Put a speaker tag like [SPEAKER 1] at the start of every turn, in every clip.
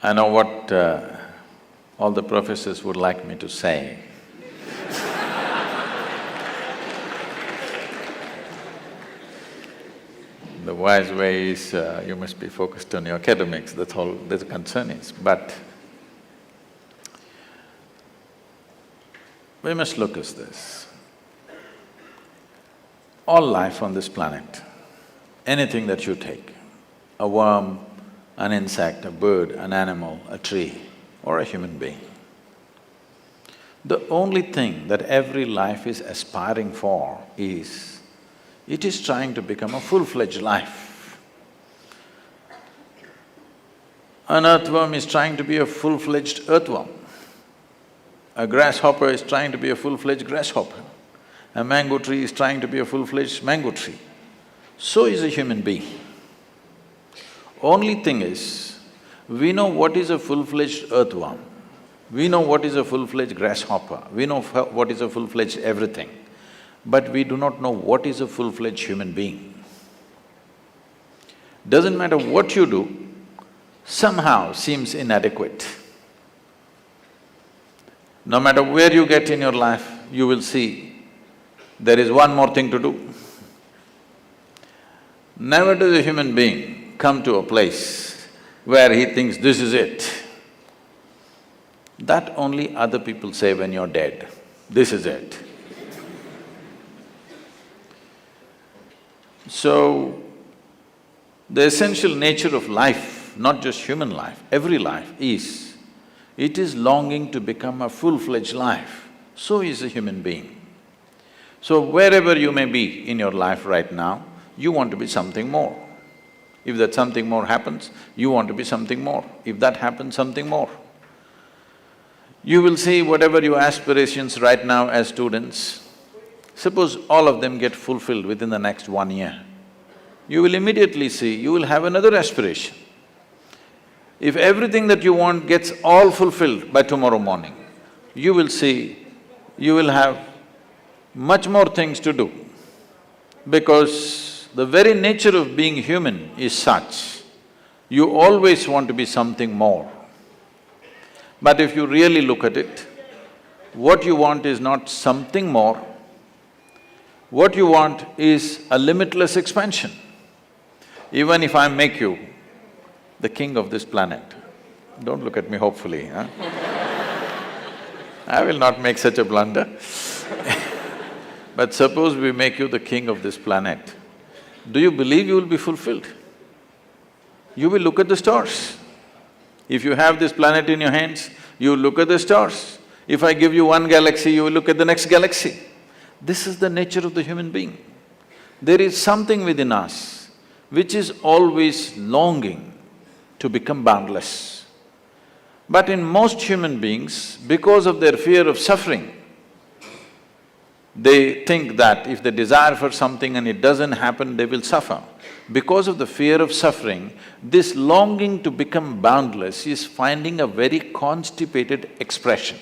[SPEAKER 1] I know what all the professors would like me to say. The wise way is you must be focused on your academics, that's all the concern is. But we must look at this. All life on this planet, anything that you take, a worm, an insect, a bird, an animal, a tree, or a human being, the only thing that every life is aspiring for is, it is trying to become a full-fledged life. An earthworm is trying to be a full-fledged earthworm. A grasshopper is trying to be a full-fledged grasshopper. A mango tree is trying to be a full-fledged mango tree. So is a human being. Only thing is, we know what is a full-fledged earthworm, we know what is a full-fledged grasshopper, we know what is a full-fledged everything, but we do not know what is a full-fledged human being. Doesn't matter what you do, somehow seems inadequate. No matter where you get in your life, you will see there is one more thing to do. Never does a human being come to a place where he thinks this is it. That only other people say when you're dead, this is it. So, the essential nature of life, not just human life, every life is, it is longing to become a full-fledged life. So is a human being. So wherever you may be in your life right now, you want to be something more. If that something more happens, you want to be something more. If that happens, something more. You will see whatever your aspirations right now as students, suppose all of them get fulfilled within the next 1 year, you will immediately see you will have another aspiration. If everything that you want gets all fulfilled by tomorrow morning, you will see you will have much more things to do, because the very nature of being human is such, you always want to be something more. But if you really look at it, what you want is not something more, what you want is a limitless expansion. Even if I make you the king of this planet, don't look at me hopefully, huh? I will not make such a blunder. But suppose we make you the king of this planet, do you believe you will be fulfilled? You will look at the stars. If you have this planet in your hands, you look at the stars. If I give you one galaxy, you will look at the next galaxy. This is the nature of the human being. There is something within us which is always longing to become boundless. But in most human beings, because of their fear of suffering, they think that if they desire for something and it doesn't happen, they will suffer. Because of the fear of suffering, this longing to become boundless is finding a very constipated expression.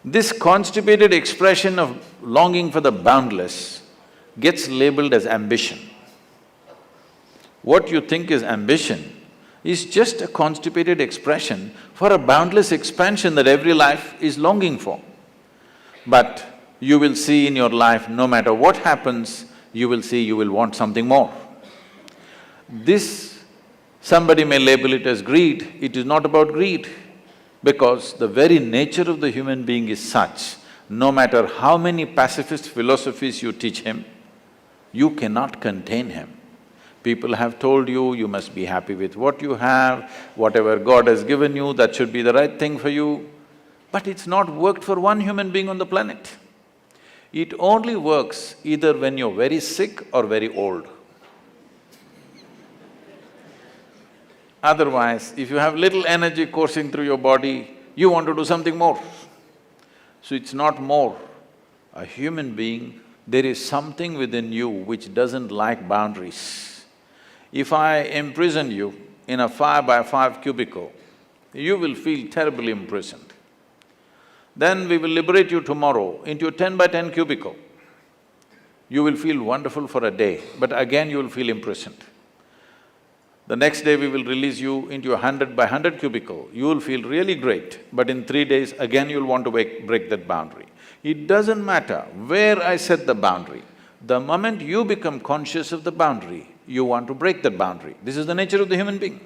[SPEAKER 1] This constipated expression of longing for the boundless gets labeled as ambition. What you think is ambition is just a constipated expression for a boundless expansion that every life is longing for. But you will see in your life, no matter what happens, you will see you will want something more. This, somebody may label it as greed, it is not about greed, because the very nature of the human being is such, no matter how many pacifist philosophies you teach him, you cannot contain him. People have told you, you must be happy with what you have, whatever God has given you, that should be the right thing for you. But it's not worked for one human being on the planet. It only works either when you're very sick or very old. Otherwise, if you have little energy coursing through your body, you want to do something more. So it's not more. A human being, there is something within you which doesn't like boundaries. If I imprison you in a 5x5 cubicle, you will feel terribly imprisoned. Then we will liberate you tomorrow into a 10x10 cubicle. You will feel wonderful for a day, but again you will feel imprisoned. The next day we will release you into a 100 by 100 cubicle, you will feel really great, but in 3 days again you'll want to break that boundary. It doesn't matter where I set the boundary, the moment you become conscious of the boundary, you want to break that boundary. This is the nature of the human being.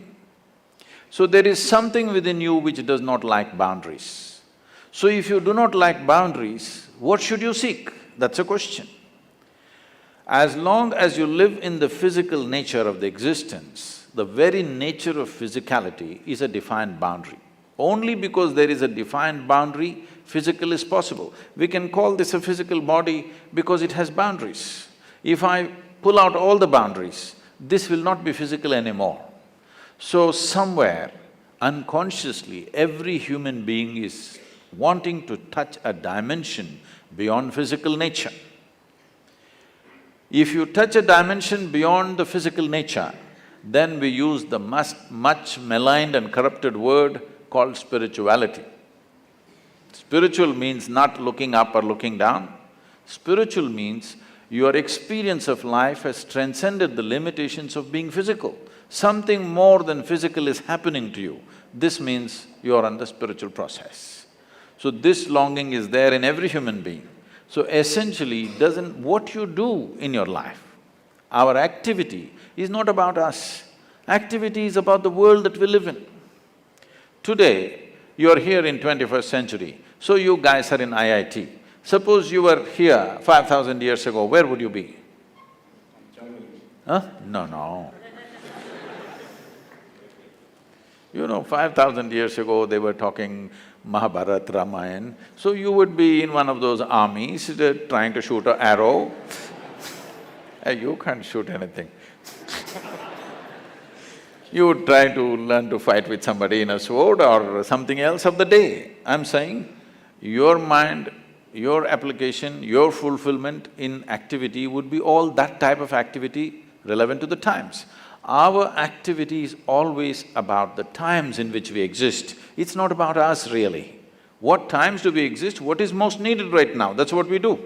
[SPEAKER 1] So there is something within you which does not like boundaries. So if you do not like boundaries, what should you seek? That's a question. As long as you live in the physical nature of the existence, the very nature of physicality is a defined boundary. Only because there is a defined boundary, physical is possible. We can call this a physical body because it has boundaries. If I pull out all the boundaries, this will not be physical anymore. So somewhere, unconsciously, every human being is wanting to touch a dimension beyond physical nature. If you touch a dimension beyond the physical nature, then we use the much maligned and corrupted word called spirituality. Spiritual means not looking up or looking down. Spiritual means your experience of life has transcended the limitations of being physical. Something more than physical is happening to you. This means you are on the spiritual process. So this longing is there in every human being. So essentially, what you do in your life, our activity is not about us. Activity is about the world that we live in. Today, you're here in 21st century, so you guys are in IIT. Suppose you were here 5,000 years ago, where would you be? Huh? No. You know, 5,000 years ago, they were talking Mahabharata, Ramayana, so you would be in one of those armies trying to shoot an arrow. You can't shoot anything. You would try to learn to fight with somebody in a sword or something else of the day. I'm saying, your mind, your application, your fulfillment in activity would be all that type of activity relevant to the times. Our activity is always about the times in which we exist. It's not about us really. What times do we exist? What is most needed right now? That's what we do.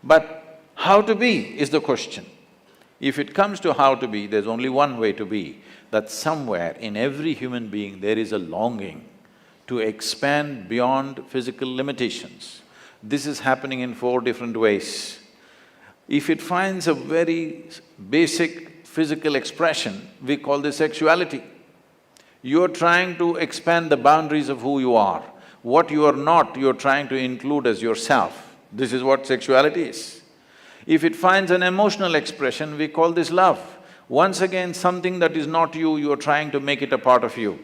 [SPEAKER 1] But how to be is the question. If it comes to how to be, there's only one way to be, that somewhere in every human being there is a longing to expand beyond physical limitations. This is happening in 4 different ways. If it finds a very basic physical expression, we call this sexuality. You're trying to expand the boundaries of who you are. What you are not, you're trying to include as yourself. This is what sexuality is. If it finds an emotional expression, we call this love. Once again, something that is not you, you're trying to make it a part of you.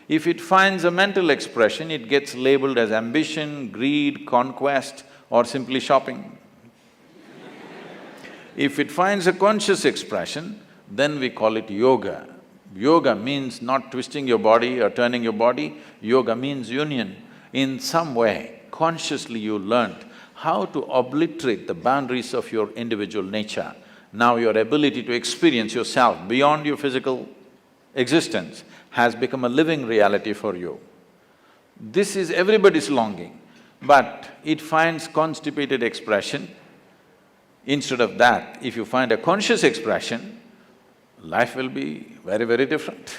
[SPEAKER 1] If it finds a mental expression, it gets labeled as ambition, greed, conquest, or simply shopping. If it finds a conscious expression, then we call it yoga. Yoga means not twisting your body or turning your body, yoga means union. In some way, consciously you learnt how to obliterate the boundaries of your individual nature. Now your ability to experience yourself beyond your physical existence has become a living reality for you. This is everybody's longing, but it finds constipated expression. Instead of that, if you find a conscious expression, life will be very, very different.